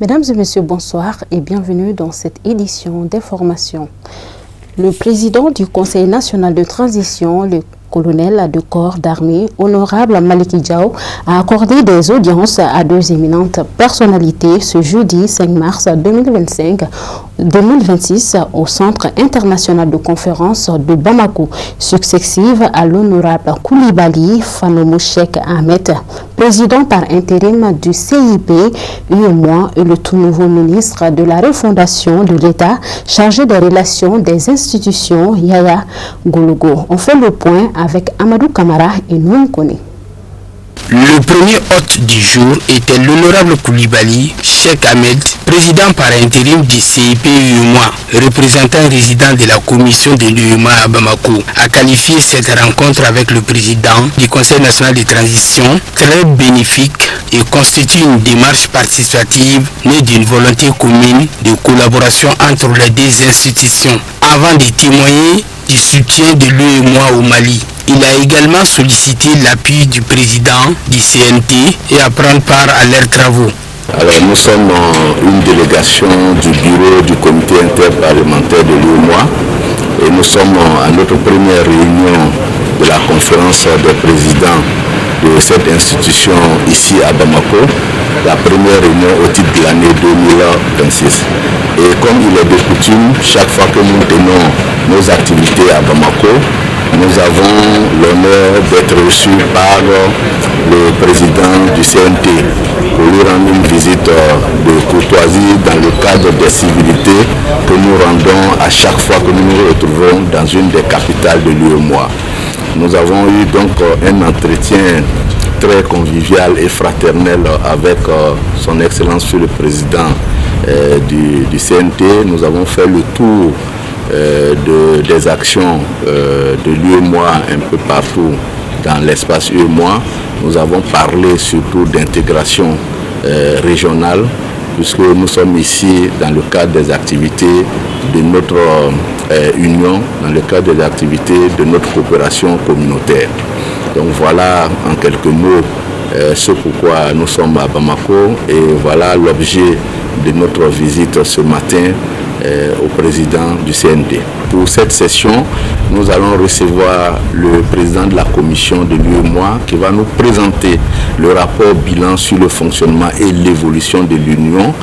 Mesdames et messieurs, bonsoir et bienvenue dans cette édition d'information. Le président du Conseil national de transition, le colonel de corps d'armée, honorable Maliki Diao, a accordé des audiences à deux éminentes personnalités ce jeudi 5 mars 2026 au Centre international de conférence de Bamako, successive à l'honorable Koulibaly Fanomouchek Ahmed, président par intérim du CIP, UEMOA, et le tout nouveau ministre de la refondation de l'État chargé des relations des institutions, Yaya Gologo. On fait le point avec Amadou Kamara et Noum Kone. Le premier hôte du jour était l'honorable Koulibaly Cheikh Ahmed, président par intérim du CIP UEMOA, représentant résident de la commission de l'UEMOA à Bamako, a qualifié cette rencontre avec le président du Conseil national de transition très bénéfique et constitue une démarche participative née d'une volonté commune de collaboration entre les deux institutions, avant de témoigner du soutien de l'UEMOA au Mali. Il a également sollicité l'appui du président du CNT et à prendre part à leurs travaux. Alors nous sommes une délégation du bureau du comité interparlementaire de l'UEMOA et nous sommes à notre première réunion de la conférence des présidents de cette institution ici à Bamako, la première réunion au titre de l'année 2026. Et comme il est de coutume, chaque fois que nous tenons nos activités à Bamako, nous avons l'honneur d'être reçus par le président du CNT pour lui rendre une visite de courtoisie dans le cadre des civilités que nous rendons à chaque fois que nous nous retrouvons dans une des capitales de l'UEMOA. Nous avons eu donc un entretien très convivial et fraternel avec son Excellence le président du CNT. Nous avons fait le tour des actions de l'UEMOA un peu partout dans l'espace UEMOA. Nous avons parlé surtout d'intégration régionale, puisque nous sommes ici dans le cadre des activités de notre union, dans le cadre des activités de notre coopération communautaire. Donc voilà en quelques mots ce pourquoi nous sommes à Bamako et voilà l'objet de notre visite ce matin au président du CNT. Pour cette session, nous allons recevoir le président de la commission de l'UEMOA qui va nous présenter le rapport bilan sur le fonctionnement et l'évolution de l'Union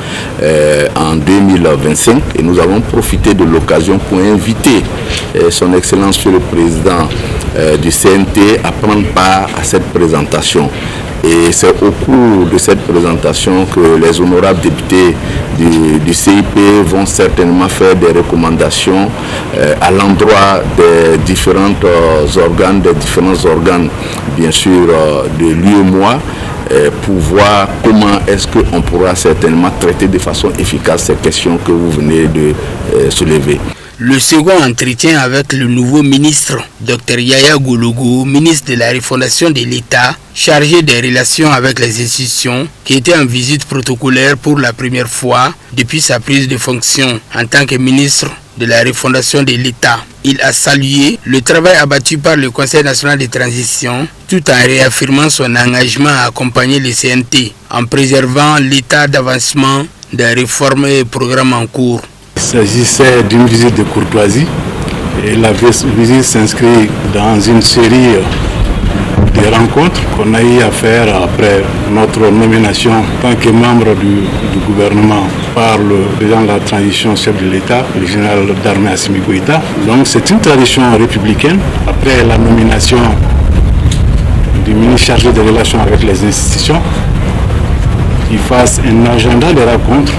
en 2025. Et nous avons profité de l'occasion pour inviter son Excellence le président du CNT à prendre part à cette présentation. Et c'est au cours de cette présentation que les honorables députés du CIP vont certainement faire des recommandations à l'endroit des différents organes, bien sûr, de l'UEMOA, pour voir comment est-ce qu'on pourra certainement traiter de façon efficace ces questions que vous venez de soulever. Le second entretien avec le nouveau ministre, Dr Yaya Gologo, ministre de la refondation de l'État, chargé des relations avec les institutions, qui était en visite protocolaire pour la première fois depuis sa prise de fonction en tant que ministre de la refondation de l'État. Il a salué le travail abattu par le Conseil national de transition, tout en réaffirmant son engagement à accompagner le CNT en préservant l'état d'avancement des réformes et programmes en cours. Il s'agissait d'une visite de courtoisie et la visite s'inscrit dans une série de rencontres qu'on a eu à faire après notre nomination en tant que membre du gouvernement par le président de la transition chef de l'État, le général d'armée Assimi Goïta. Donc c'est une tradition républicaine. Après la nomination du ministre chargé des relations avec les institutions, il fasse un agenda de rencontres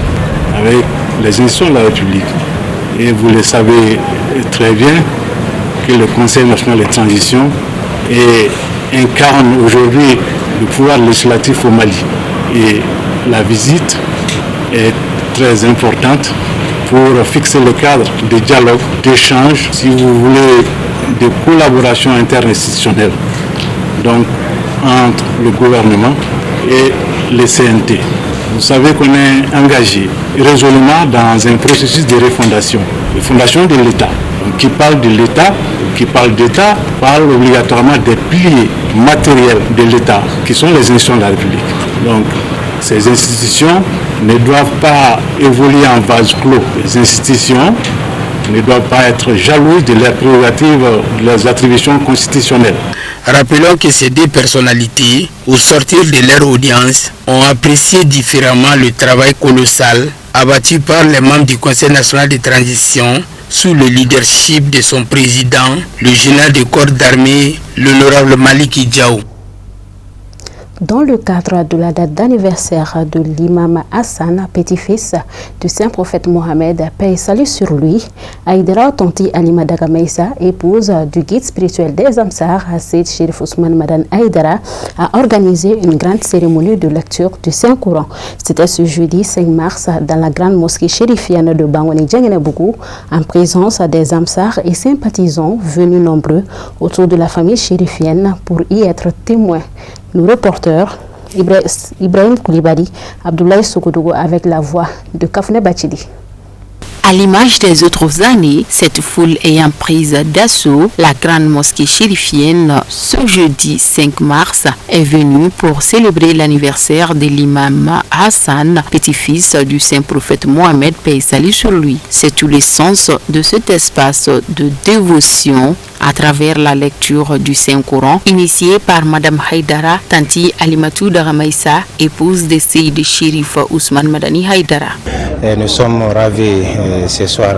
avec les institutions de la République. Et vous le savez très bien que le Conseil national de transition incarne aujourd'hui le pouvoir législatif au Mali. Et la visite est très importante pour fixer le cadre de dialogue, d'échange, si vous voulez, de collaboration interinstitutionnelle, donc entre le gouvernement et le CNT. Vous savez qu'on est engagé résolument dans un processus de refondation de l'État. Donc, qui parle de l'État, qui parle d'État, parle obligatoirement des piliers matériels de l'État, qui sont les institutions de la République. Donc, ces institutions ne doivent pas évoluer en vase clos. Les institutions ne doivent pas être jalouses de leurs prérogatives, de leurs attributions constitutionnelles. Rappelons que ces deux personnalités, au sortir de leur audience, ont apprécié différemment le travail colossal abattu par les membres du Conseil national de transition sous le leadership de son président, le général de corps d'armée, l'honorable Maliki Diaw. Dans le cadre de la date d'anniversaire de l'imam Hassan, petit-fils du Saint-Prophète Mohammed, paix et salut sur lui, Aïdara Tonti Alima Dagamaïsa, épouse du guide spirituel des Amsar, Seyd Chérif Ousmane Madan Aïdara, a organisé une grande cérémonie de lecture du Saint-Coran. C'était ce jeudi 5 mars dans la grande mosquée chérifienne de Bangoni Djengenebougou, en présence des Amsar et sympathisants venus nombreux autour de la famille chérifienne pour y être témoins. Nos reporters, Ibrahim Koulibaly, Abdoulaye Sokodogo avec la voix de Kafne Bachidi. À l'image des autres années, cette foule ayant prise d'assaut la grande mosquée chérifienne ce jeudi 5 mars est venue pour célébrer l'anniversaire de l'imam Hassan, petit-fils du Saint-Prophète Mohammed, paix et salut sur lui. C'est tout l'essence de cet espace de dévotion à travers la lecture du Saint-Coran initiée par Madame Haïdara, Tanti Alimatou Dagamaïsa, épouse de Seyd Chérif Ousmane Madani Haïdara. Nous sommes ravis ce soir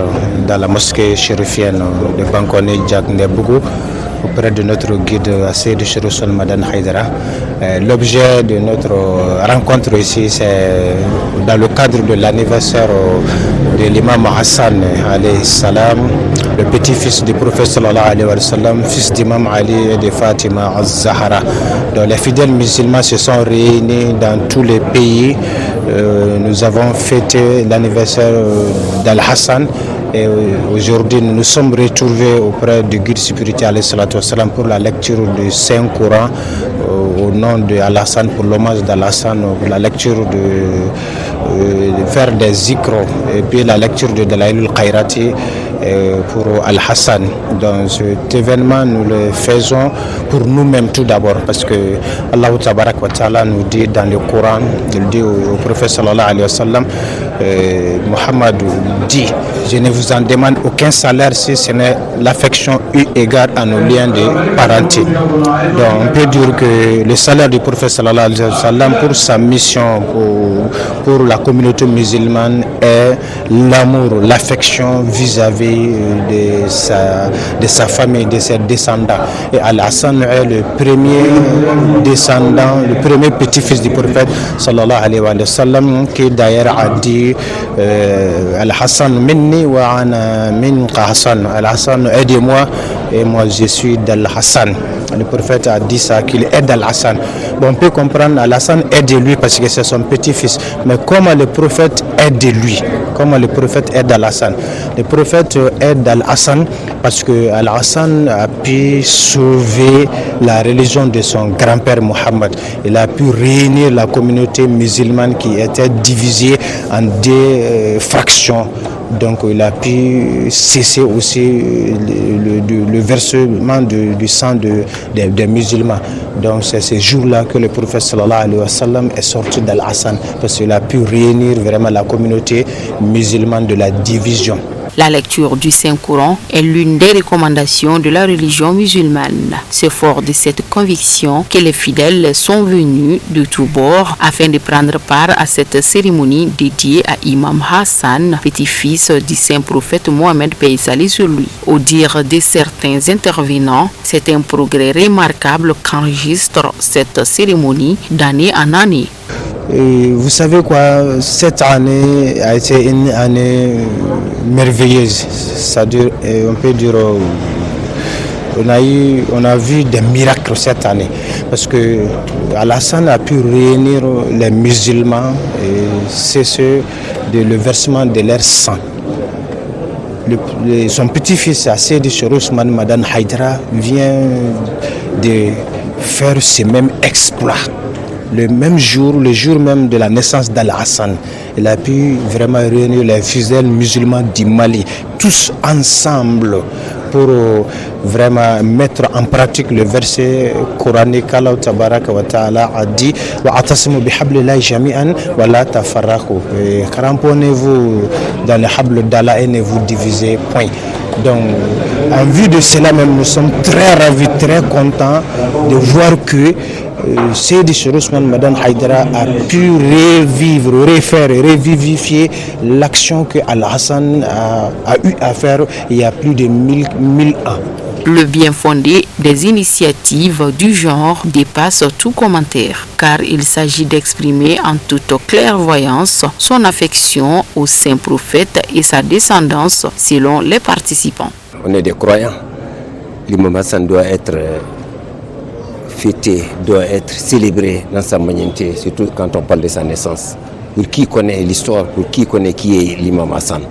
dans la mosquée chérifienne de Bankone Djengenebougou auprès de notre guide Seyd Chérif Ousmane Madani Haïdara. L'objet de notre rencontre ici, c'est dans le cadre de l'anniversaire de l'imam Hassan alayhi salam, le petit-fils du prophète sallallahu alayhi wa sallam, fils d'imam Ali et de Fatima az-Zahra. Donc les fidèles musulmans se sont réunis dans tous les pays. Nous avons fêté l'anniversaire d'Al-Hassan et aujourd'hui nous nous sommes retrouvés auprès du guide spirituel alayhi salatu wa salam pour la lecture du Saint-Coran au nom de Al-Hassan, pour l'hommage d'Al-Hassan, pour la lecture de faire des zikros et puis la lecture de Dalaïl al-Khairati pour Al-Hassan. Donc cet événement nous le faisons pour nous-mêmes tout d'abord, parce que Allah Tabarak wa Ta'ala nous dit dans le Coran, il dit au prophète sallallahu alayhi wa sallam, Muhammad dit: je ne vous en demande aucun salaire si ce n'est l'affection eu égard à nos liens de parenté. Donc on peut dire que le salaire du prophète sallallahu alayhi wa sallam pour sa mission pour la communauté musulmane est l'amour, l'affection vis-à-vis de sa famille, de ses descendants. Et Al-Hassan est le premier descendant, le premier petit-fils du prophète sallallahu alayhi wa sallam, qui d'ailleurs a dit Al-Hassan minni wa ana minka Hassan. Al-Hassan, aidez-moi et moi je suis d'Al-Hassan. Le prophète a dit ça, qu'il aide Al-Hassan. Bon, on peut comprendre, Al-Hassan aide lui parce que c'est son petit-fils. Mais comment le prophète aide lui? Comment le prophète aide Al-Hassan? Le prophète aide Al-Hassan parce que Al-Hassan a pu sauver la religion de son grand-père Mohammed. Il a pu réunir la communauté musulmane qui était divisée en deux fractions. Donc il a pu cesser aussi le versement du sang des musulmans. Donc c'est ce jour-là que le prophète sallallahu alayhi wa sallam est sorti d'Al-Hassan, parce qu'il a pu réunir vraiment la communauté musulmane de la division. La lecture du Saint-Coran est l'une des recommandations de la religion musulmane. C'est fort de cette conviction que les fidèles sont venus de tous bords afin de prendre part à cette cérémonie dédiée à Imam Hassan, petit-fils du Saint-Prophète Mohammed, paix et salut sur lui. Au dire de certains intervenants, c'est un progrès remarquable qu'enregistre cette cérémonie d'année en année. Et vous savez quoi, cette année a été une année merveilleuse. C'est-à-dire, on peut dire, on a vu des miracles cette année. Parce que Al-Hassan a pu réunir les musulmans et cesser le versement de leur sang. Son petit-fils, Seyd Chérif Ousmane Madani Haïdara, vient de faire ce même exploit. Le même jour, le jour même de la naissance d'Al-Hassan, il a pu vraiment réunir les fidèles musulmans du Mali, tous ensemble, pour vraiment mettre en pratique le verset coranique. Allah tabaraka wa ta'ala a dit wa'atasimu bihablillahi jami'an wa la tafarraqu. Cramponnez-vous dans le habl d'Allah et ne vous divisez point. Donc, en vue de cela même, nous sommes très ravis, très contents de voir que Seydi Cheikh Ousmane Madane Haïdara a pu revivre, refaire, revivifier l'action que Al-Hassan a eu à faire il y a plus de 1000 ans. Le bien fondé des initiatives du genre dépasse tout commentaire, car il s'agit d'exprimer en toute clairvoyance son affection au saint prophète et sa descendance selon les participants. On est des croyants. L'imam Hassan doit être fêté, doit être célébré dans sa magnanimité, surtout quand on parle de sa naissance. Pour qui connaît l'histoire, pour qui connaît qui est l'imam Hassan.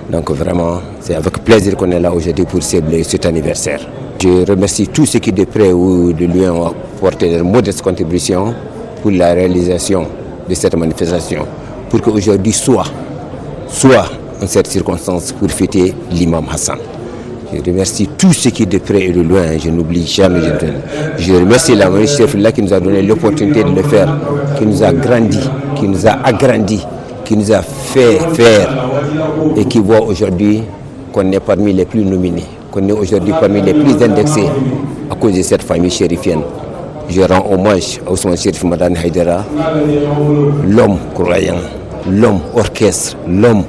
Donc vraiment, c'est avec plaisir qu'on est là aujourd'hui pour célébrer cet anniversaire. Je remercie tous ceux qui de près ou de loin ont apporté leur modeste contribution pour la réalisation de cette manifestation, pour qu'aujourd'hui soit en cette circonstance pour fêter l'imam Hassan. Je remercie tous ceux qui de près et de loin, je n'oublie jamais. Je remercie la Monique Chefla qui nous a donné l'opportunité de le faire, qui nous a grandi, qui nous a agrandi, qui nous a fait faire et qui voit aujourd'hui qu'on est parmi les plus nominés, qu'on est aujourd'hui parmi les plus indexés à cause de cette famille chérifienne. Je rends hommage à Ousmane Chérif Madane Haïdara, l'homme croyant, l'homme orchestre, l'homme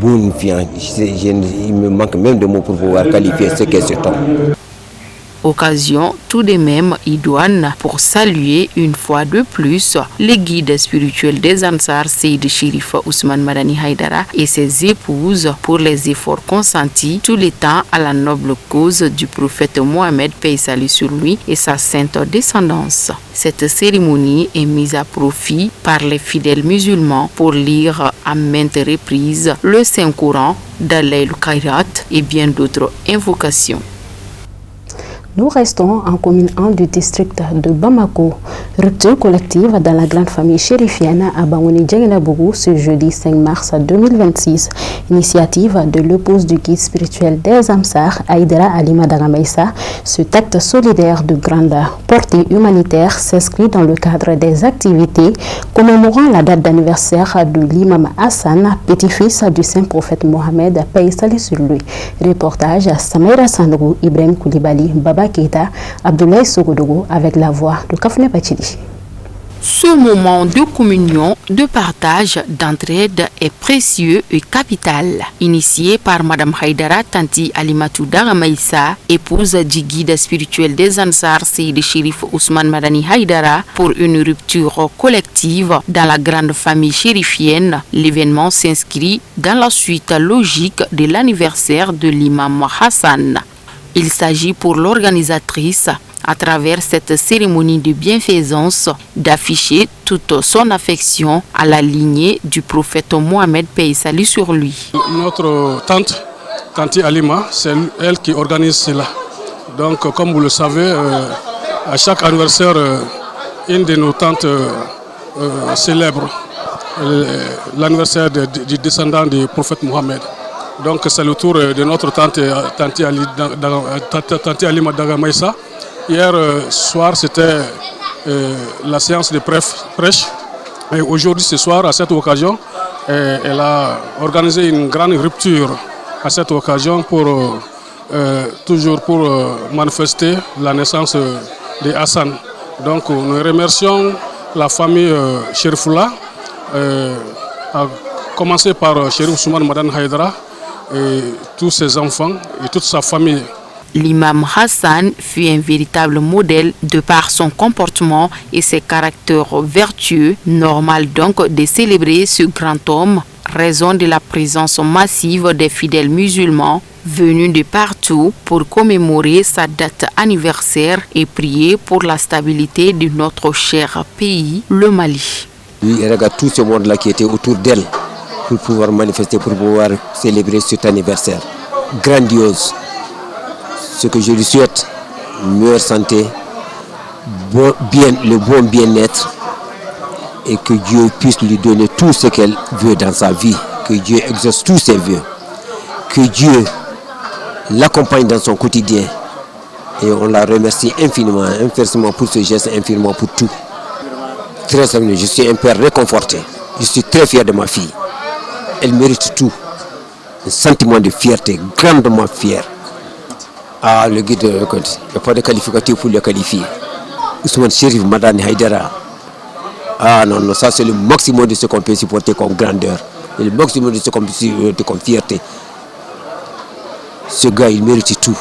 bon vient. Il me manque même de mots pour pouvoir qualifier ce qu'est cet homme. Occasion tout de même idoine pour saluer une fois de plus les guides spirituels des Ansar, Seydi Chérif Ousmane Madani Haïdara et ses épouses pour les efforts consentis tout le temps à la noble cause du prophète Mohammed, paix et salut sur lui, et sa sainte descendance. Cette cérémonie est mise à profit par les fidèles musulmans pour lire à maintes reprises le Saint-Coran, Dalaïl Khairat et bien d'autres invocations. Nous restons en commune 1 du district de Bamako. Rupture collective dans la grande famille chérifienne à Bangouni Djengenabougou ce jeudi 5 mars 2026. Initiative de l'épouse du guide spirituel des Amsar, Aïdara Alima Dagamaïsa. Cet acte solidaire de grande portée humanitaire s'inscrit dans le cadre des activités commémorant la date d'anniversaire de l'imam Hassan, petit-fils du saint prophète Mohammed, paix et salut sur lui. Reportage Samaïra Sandrou, Ibrahim Koulibaly, Baba Keita, Abdoulaye Sogodogo avec la voix de Kafne Pachili. Ce moment de communion, de partage, d'entraide est précieux et capital. Initié par Madame Haïdara Tanti Alimatou Dagamaïsa, épouse du guide spirituel des Ansar, Seydi Chérif Ousmane Madani Haïdara, pour une rupture collective dans la grande famille chérifienne, l'événement s'inscrit dans la suite logique de l'anniversaire de l'imam Hassan. Il s'agit pour l'organisatrice, à travers cette cérémonie de bienfaisance, d'afficher toute son affection à la lignée du prophète Mohammed, paix et salut sur lui. Notre tante Alima, c'est elle qui organise cela. Donc, comme vous le savez, à chaque anniversaire, une de nos tantes célèbre l'anniversaire du descendant du prophète Mohammed. Donc c'est le tour de notre tante Alima Dagamaïsa. Hier soir, c'était la séance de prêche. Et aujourd'hui, ce soir, à cette occasion, elle a organisé une grande rupture à cette occasion pour toujours pour manifester la naissance de Hassan. Donc nous remercions la famille Chérifoula, à commencer par Chérif Ousmane Madane Haïdara, et tous ses enfants et toute sa famille. L'imam Hassan fut un véritable modèle de par son comportement et ses caractères vertueux. Normal donc de célébrer ce grand homme, raison de la présence massive des fidèles musulmans venus de partout pour commémorer sa date anniversaire et prier pour la stabilité de notre cher pays, le Mali. Il regarde tout ce monde-là qui était autour d'elle pour pouvoir manifester, pour pouvoir célébrer cet anniversaire grandiose. Ce que je lui souhaite, meilleure santé, le bon bien-être, et que Dieu puisse lui donner tout ce qu'elle veut dans sa vie, que Dieu exauce tous ses vœux, que Dieu l'accompagne dans son quotidien. Et on la remercie infiniment pour ce geste, infiniment pour tout. Très sérieux, je suis un père réconforté. Je suis très fier de ma fille. Elle mérite tout. Un sentiment de fierté, grandement fier. Ah, le guide, il n'y a pas de qualificatif pour le qualifier. Ousmane Chérif Madani Haïdara. Ah non, ça c'est le maximum de ce qu'on peut supporter comme grandeur. Et le maximum de ce qu'on peut supporter comme fierté. Ce gars, il mérite tout.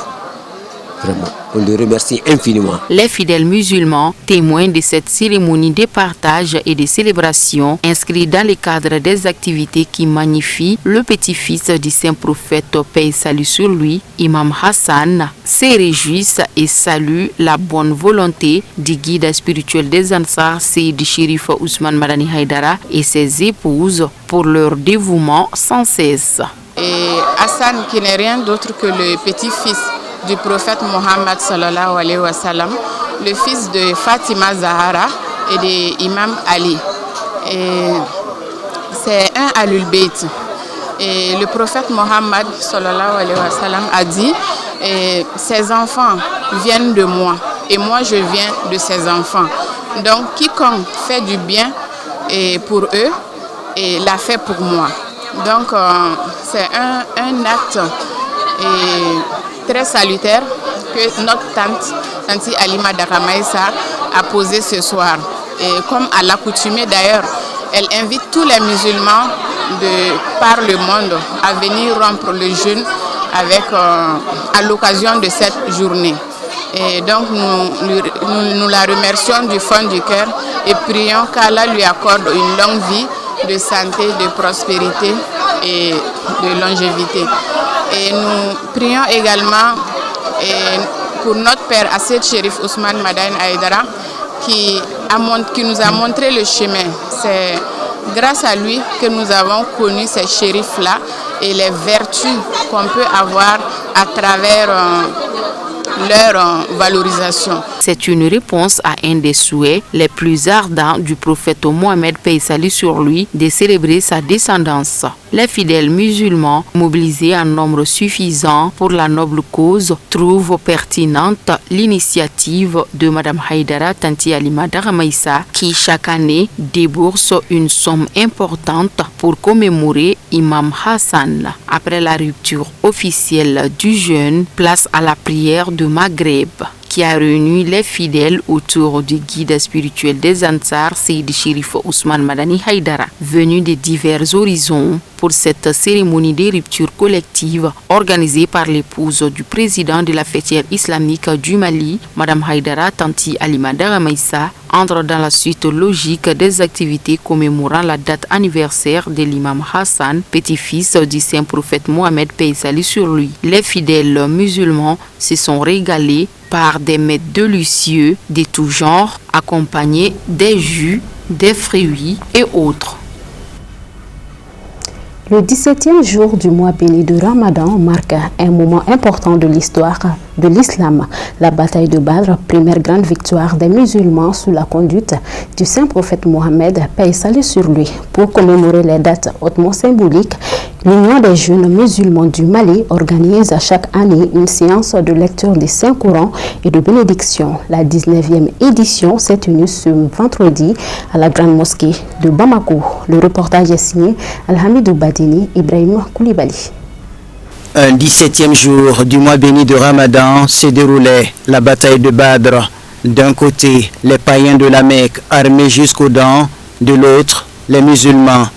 Vraiment, on le remercie infiniment. Les fidèles musulmans, témoins de cette cérémonie de partage et de célébration, inscrits dans le cadre des activités qui magnifient le petit-fils du saint prophète, paix et salut sur lui, Imam Hassan, se réjouissent et saluent la bonne volonté du guide spirituel des Ansar, Seydi Chérif Ousmane Madani Haïdara, et ses épouses pour leur dévouement sans cesse. Et Hassan, qui n'est rien d'autre que le petit-fils du prophète Mohammed sallallahu alayhi wa sallam, le fils de Fatima Zahara et de Imam Ali. Et c'est un Ahlul Bayt. Et le prophète Mohammed sallallahu alayhi wa sallam a dit, ses enfants viennent de moi et moi je viens de ses enfants. Donc quiconque fait du bien pour eux et l'a fait pour moi. Donc c'est un acte très salutaire que notre tante Alima Daramaïsa a posé ce soir. Et comme à l'accoutumée d'ailleurs, elle invite tous les musulmans par le monde à venir rompre le jeûne à l'occasion de cette journée. Et donc nous la remercions du fond du cœur et prions qu'Allah lui accorde une longue vie de santé, de prospérité et de longévité. Et nous prions également pour notre père Asset Chérif Ousmane Madani Haïdara qui nous a montré le chemin. C'est grâce à lui que nous avons connu ces chérifs-là et les vertus qu'on peut avoir à travers leur valorisation. C'est une réponse à un des souhaits les plus ardents du prophète Mohammed, paix et salut sur lui, de célébrer sa descendance. Les fidèles musulmans, mobilisés en nombre suffisant pour la noble cause, trouvent pertinente l'initiative de Mme Haïdara Tanti Alima Daramaïsa qui chaque année débourse une somme importante pour commémorer Imam Hassan. Après la rupture officielle du jeûne, place à la prière de Maghreb, qui a réuni les fidèles autour du guide spirituel des Ansar, Seydi Chérif Ousmane Madani Haïdara, venu de divers horizons pour cette cérémonie de rupture collective organisée par l'épouse du président de la fêtière islamique du Mali, Mme Haïdara Tanti Alima Daramaïsa, entre dans la suite logique des activités commémorant la date anniversaire de l'imam Hassan, petit-fils du saint prophète Mohammed, paix et salut sur lui. Les fidèles musulmans se sont régalés par des mets délicieux de tout genre, accompagnés des jus, des fruits et autres. Le 17e jour du mois béni de Ramadan marque un moment important de l'histoire de l'islam. La bataille de Badr, première grande victoire des musulmans sous la conduite du saint prophète Mohammed, paix et salut sur lui. Pour commémorer les dates hautement symboliques, l'Union des jeunes musulmans du Mali organise chaque année une séance de lecture des Saint-Courans et de bénédiction. La 19e édition s'est tenue ce vendredi à la Grande Mosquée de Bamako. Le reportage est signé Alhamidou Badini, Ibrahim Koulibaly. Un 17e jour du mois béni de Ramadan se déroulait la bataille de Badr. D'un côté, les païens de la Mecque armés jusqu'aux dents, de l'autre, les musulmans.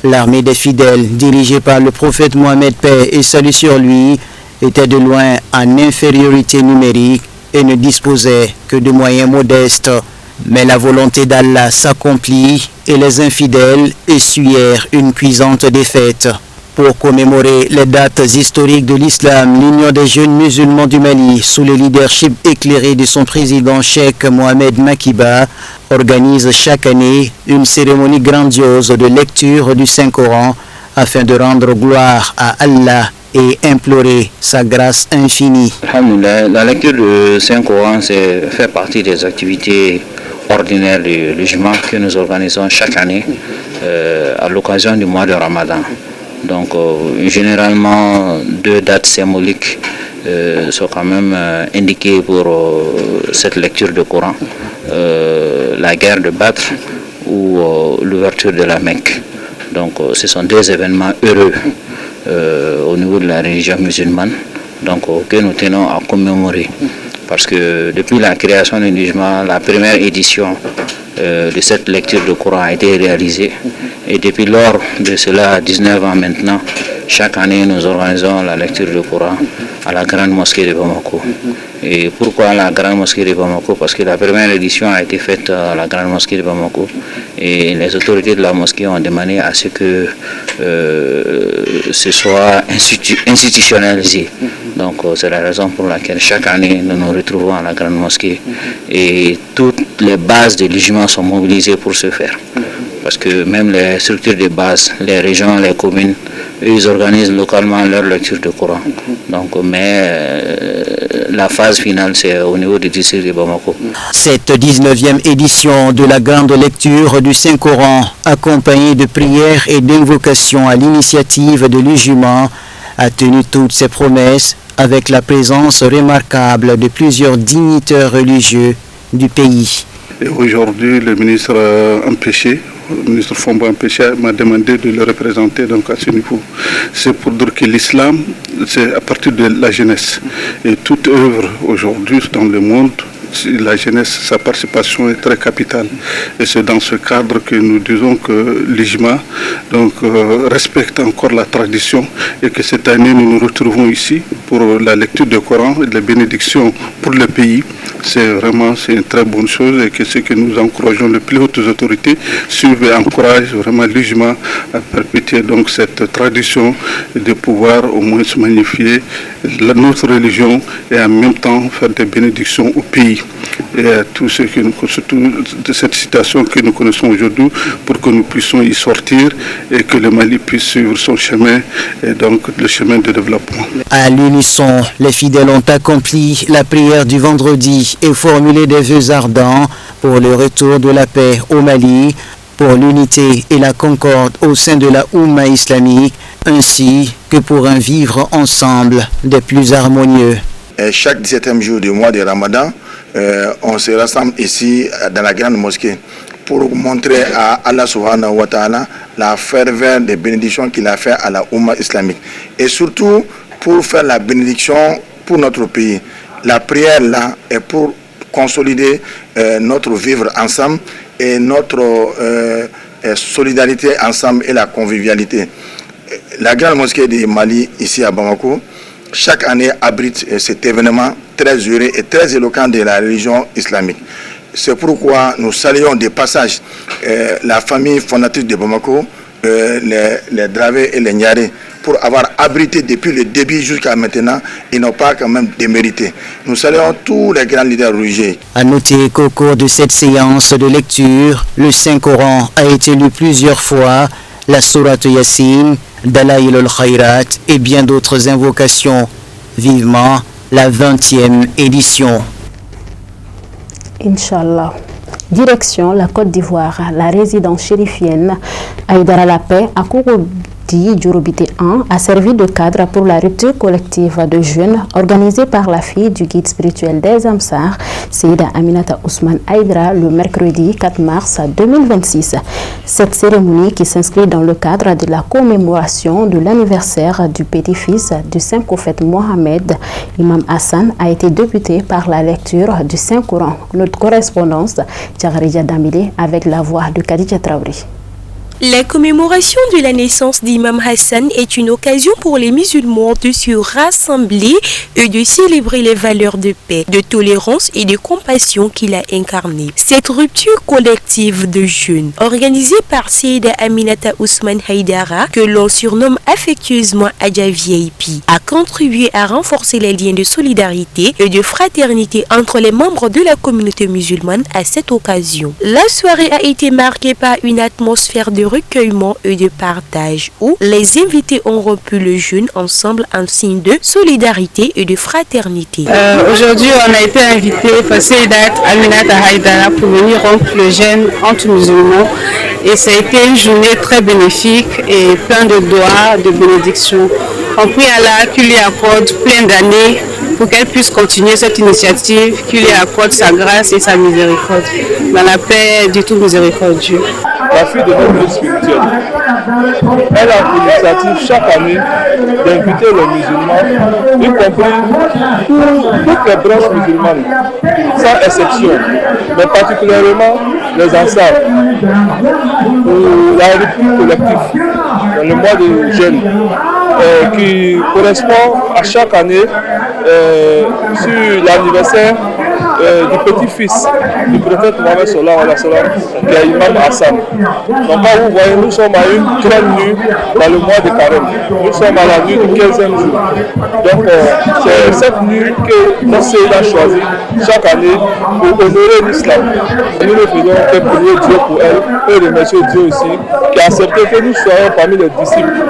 L'armée des fidèles, dirigée par le prophète Mohammed, paix et salut sur lui, était de loin en infériorité numérique et ne disposait que de moyens modestes. Mais la volonté d'Allah s'accomplit et les infidèles essuyèrent une cuisante défaite. Pour commémorer les dates historiques de l'islam, l'Union des jeunes musulmans du Mali, sous le leadership éclairé de son président Cheikh Mohamed Makiba, organise chaque année une cérémonie grandiose de lecture du Saint-Coran afin de rendre gloire à Allah et implorer sa grâce infinie. La lecture du Saint-Coran fait partie des activités ordinaires du Juma que nous organisons chaque année à l'occasion du mois de Ramadan. Donc généralement 2 dates symboliques sont quand même indiqués pour cette lecture du Coran, la guerre de Badr ou l'ouverture de la Mecque. Donc ce sont deux événements heureux au niveau de la religion musulmane, donc que nous tenons à commémorer. Parce que depuis la création du Nujma, la première édition de cette lecture du Coran a été réalisée. Et depuis lors de cela, 19 ans maintenant, chaque année nous organisons la lecture du Coran à la Grande Mosquée de Bamako. Et pourquoi la Grande Mosquée de Bamako? Parce que la première édition a été faite à la Grande Mosquée de Bamako et les autorités de la mosquée ont demandé à ce que ce soit institutionnalisé. Donc c'est la raison pour laquelle chaque année nous nous retrouvons à la Grande Mosquée et toutes les bases de l'Ujma sont mobilisées pour ce faire. Parce que même les structures de base, les régions, les communes, ils organisent localement leur lecture du Coran. Donc, mais la phase finale, c'est au niveau du district de Bamako. Cette 19e édition de la grande lecture du Saint-Coran, accompagnée de prières et d'invocations à l'initiative de l'Ujma, a tenu toutes ses promesses avec la présence remarquable de plusieurs dignitaires religieux du pays. Et aujourd'hui, le ministre le ministre Fomba Empêché m'a demandé de le représenter donc à ce niveau. C'est pour dire que l'islam, c'est à partir de la jeunesse. Et toute œuvre aujourd'hui dans le monde, la jeunesse, sa participation est très capitale. Et c'est dans ce cadre que nous disons que l'Ujma respecte encore la tradition et que cette année nous nous retrouvons ici pour la lecture du Coran et la bénédiction pour le pays. C'est une très bonne chose et que ce que nous encourageons les plus hautes autorités suivent et encouragent vraiment l'Ujma à perpétuer donc cette tradition de pouvoir au moins se magnifier notre religion et en même temps faire des bénédictions au pays. Et à tout ce que nous, surtout de cette situation que nous connaissons aujourd'hui, pour que nous puissions y sortir et que le Mali puisse suivre son chemin et donc le chemin de développement. À l'unisson, les fidèles ont accompli la prière du vendredi et formulé des vœux ardents pour le retour de la paix au Mali, pour l'unité et la concorde au sein de la Oumma islamique, ainsi que pour un vivre ensemble des plus harmonieux. Et chaque 17e jour du mois de Ramadan, on se rassemble ici dans la grande mosquée pour montrer à Allah subhanahu wa ta'ala la ferveur des bénédictions qu'il a fait à la Oumma islamique. Et surtout pour faire la bénédiction pour notre pays. La prière là est pour consolider notre vivre ensemble et notre solidarité ensemble et la convivialité. La grande mosquée du Mali ici à Bamako, chaque année abrite cet événement très heureux et très éloquent de la religion islamique. C'est pourquoi nous saluons des passages la famille fondatrice de Bamako, les Dravé et les Niaré, pour avoir abrité depuis le début jusqu'à maintenant, ils n'ont pas quand même démérité. Nous saluons tous les grands leaders religieux. À noter qu'au cours de cette séance de lecture, le Saint-Coran a été lu plusieurs fois, la Sourate Yassine, Dalaïl al-Khayrat et bien d'autres invocations. Vivement la 20e édition. Inch'Allah. Direction la Côte d'Ivoire, la résidence chérifienne Aïdara La Paix à Kouroudi, Djurobité 1 a servi de cadre pour la rupture collective de jeunes organisée par la fille du guide spirituel des Amsar, Seyda Aminata Ousmane Aïdara, le mercredi 4 mars 2026. Cette cérémonie, qui s'inscrit dans le cadre de la commémoration de l'anniversaire du petit-fils du Saint-Prophète Mohammed, Imam Hassan, a été débutée par la lecture du Saint-Coran. Notre correspondance, Tchagarija Damile, avec la voix de Khadija Traoré. La commémoration de la naissance d'Imam Hassan est une occasion pour les musulmans de se rassembler et de célébrer les valeurs de paix, de tolérance et de compassion qu'il a incarnées. Cette rupture collective de jeunes, organisée par Seyda Aminata Ousmane Aïdara, que l'on surnomme affectueusement Adja VIP, a contribué à renforcer les liens de solidarité et de fraternité entre les membres de la communauté musulmane à cette occasion. La soirée a été marquée par une atmosphère de recueillement et de partage où les invités ont rompu le jeûne ensemble en signe de solidarité et de fraternité. Aujourd'hui, on a été invité par Seydat Aminata Aïdara pour venir rompre le jeûne entre musulmans et ça a été une journée très bénéfique et plein de doigts, de bénédictions. On prie Allah qu'il lui accorde plein d'années pour qu'elle puisse continuer cette initiative, qu'il lui accorde sa grâce et sa miséricorde, dans la paix du tout miséricordieux. La fille de notre vie spirituelle, elle a l'initiative chaque année d'inviter les musulmans, y compris toutes les branches musulmanes, sans exception, mais particulièrement les Ansar, pour la rupture collective dans le mois de jeûne, qui correspond à chaque année sur l'anniversaire du petit-fils du prophète Mohammed sallallahu alayhi wa sallam, qui est Imam Hassan. Donc là vous voyez, nous sommes à une grande nuit dans le mois de Carême. Nous sommes à la nuit du 15e jour. Donc c'est cette nuit que notre Seigneur a choisi chaque année pour honorer l'islam. Nous ne faisons que prier Dieu pour elle et remercier Dieu aussi qui a accepté que nous soyons parmi les disciples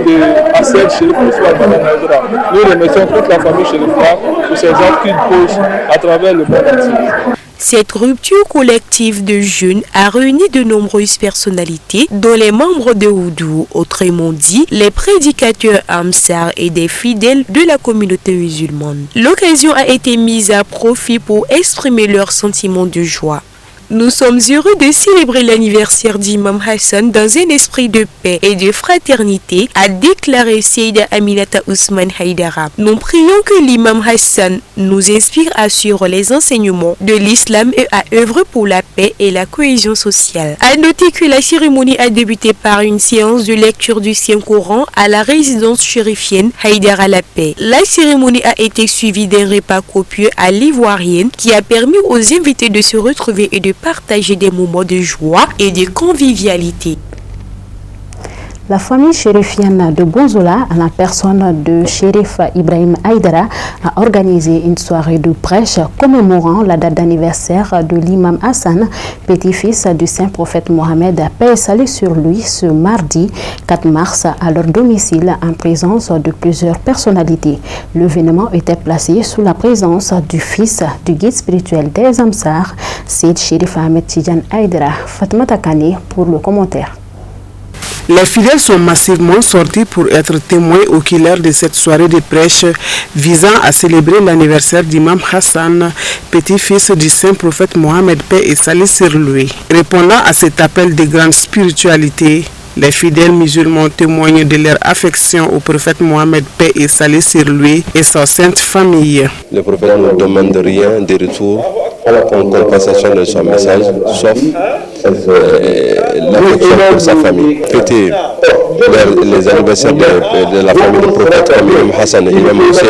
de Hassan Chérif Ousmane Madan Haïdara. Nous remercions toute la famille chérifa pour ces actes qu'ils posent à travers le monde entier. Cette rupture collective de jeûne a réuni de nombreuses personnalités, dont les membres de Houdou, autrement dit, les prédicateurs Amsar et des fidèles de la communauté musulmane. L'occasion a été mise à profit pour exprimer leurs sentiments de joie. Nous sommes heureux de célébrer l'anniversaire d'Imam Hassan dans un esprit de paix et de fraternité, a déclaré Seyda Aminata Ousmane Haïdara. Nous prions que l'imam Hassan nous inspire à suivre les enseignements de l'islam et à œuvrer pour la paix et la cohésion sociale. À noter que la cérémonie a débuté par une séance de lecture du Saint-Coran à la résidence chérifienne Haïdara la Paix. La cérémonie a été suivie d'un repas copieux à l'ivoirienne qui a permis aux invités de se retrouver et de partager des moments de joie et de convivialité. La famille chérifienne de Bonzola, à la personne de Chérif Ibrahim Haïdara, a organisé une soirée de prêche commémorant la date d'anniversaire de l'imam Hassan, petit-fils du saint prophète Mohammed, paix et salut sur lui, ce mardi 4 mars à leur domicile en présence de plusieurs personnalités. L'événement était placé sous la présence du fils du guide spirituel des Amsar, Seyd Chérif Ahmed Tidiane Haïdara. Fatmata Kane pour le commentaire. Les fidèles sont massivement sortis pour être témoins oculaires de cette soirée de prêche visant à célébrer l'anniversaire d'Imam Hassan, petit-fils du saint prophète Mohammed, paix et salut sur lui. Répondant à cet appel de grande spiritualité, les fidèles musulmans témoignent de leur affection au prophète Mohammed, paix et salut sur lui et sa sainte famille. Le prophète ne demande rien de retour en compensation de son message, sauf l'affection pour sa famille. Fêter les anniversaires de la famille du prophète comme Imam Hassan et Imam Hussein,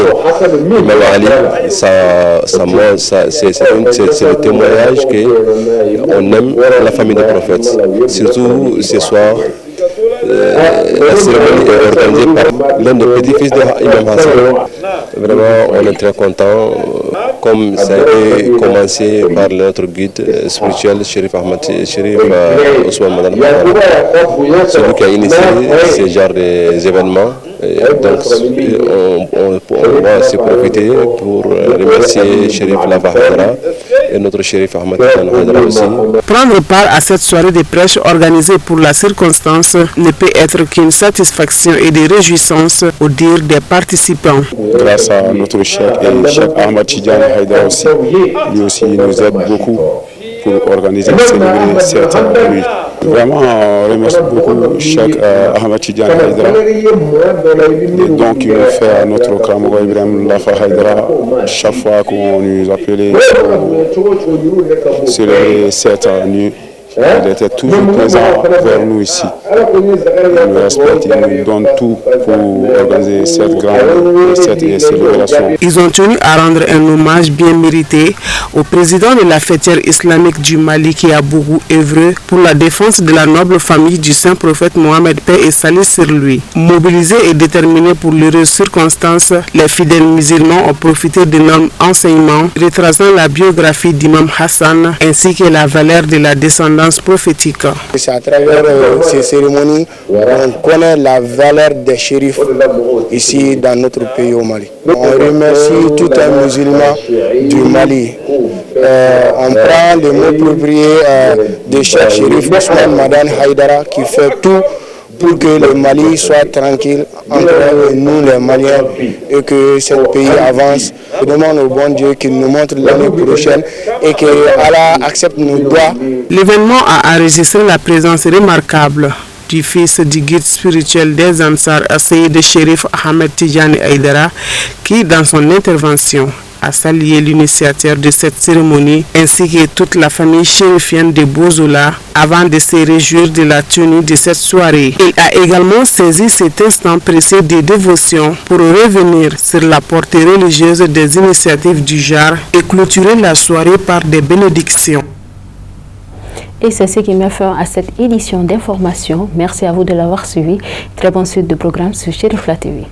Imam Ali, c'est le témoignage qu'on aime la famille du prophète. Surtout ce soir, la cérémonie est organisée par l'un des petits-fils d'Imam Hassan. Vraiment, on est très content, comme ça a été commencé par notre guide spirituel, Chérif Ousmane Madan Haïdara. C'est lui qui a initié ce genre d'événements. Donc, on va se profiter pour remercier Chérif Haïdara et notre Chérif Ahmed Haïdara aussi. Prendre part à cette soirée de prêche organisée pour la circonstance ne peut être qu'une satisfaction et des réjouissances au dire des participants. Grâce à notre Cheikh et Cheikh Ahmed Tidiane Haïdara aussi, lui aussi nous aide beaucoup pour organiser et célébrer cette nuit. Vraiment, on remercie beaucoup Cheikh Ahmed Tidiane Haïdara et donc il nous fait à notre Kramogo Ibrahim Lafa Haïdara chaque fois qu'on nous appelait pour célébrer cette nuit. Il était toujours présent vers nous ici. Il nous respecte, il nous donne tout pour organiser cette grande célébration. Ils ont tenu à rendre un hommage bien mérité au président de la fêtière islamique du Mali qui a beaucoup œuvré pour la défense de la noble famille du saint prophète Mohammed, paix et salut sur lui. Mobilisés et déterminés pour l'heureuse circonstance, les fidèles musulmans ont profité de nos enseignements retraçant la biographie d'Imam Hassan ainsi que la valeur de la descendance prophétique. C'est à travers ces cérémonies qu'on connaît la valeur des shérifs ici dans notre pays au Mali. On remercie tout un musulman du Mali. On prend les mots appropriés de Cheikh Chérif Ousmane Madan Haïdara qui fait tout pour que le Mali soit tranquille entre nous les Maliens et que ce pays avance. Je demande au bon Dieu qu'il nous montre l'année prochaine et que Allah accepte nos doigts. L'événement a enregistré la présence remarquable du fils du guide spirituel des Ansar, Seyid Chérif Ahmed Tidjani Aïdara, qui dans son intervention a salué l'initiateur de cette cérémonie ainsi que toute la famille chérifienne de Bozola avant de se réjouir de la tenue de cette soirée. Il a également saisi cet instant précieux de dévotion pour revenir sur la portée religieuse des initiatives du genre et clôturer la soirée par des bénédictions. Et c'est ce qui met fin à cette édition d'information. Merci à vous de l'avoir suivi. Très bonne suite de programme sur Chérifla TV.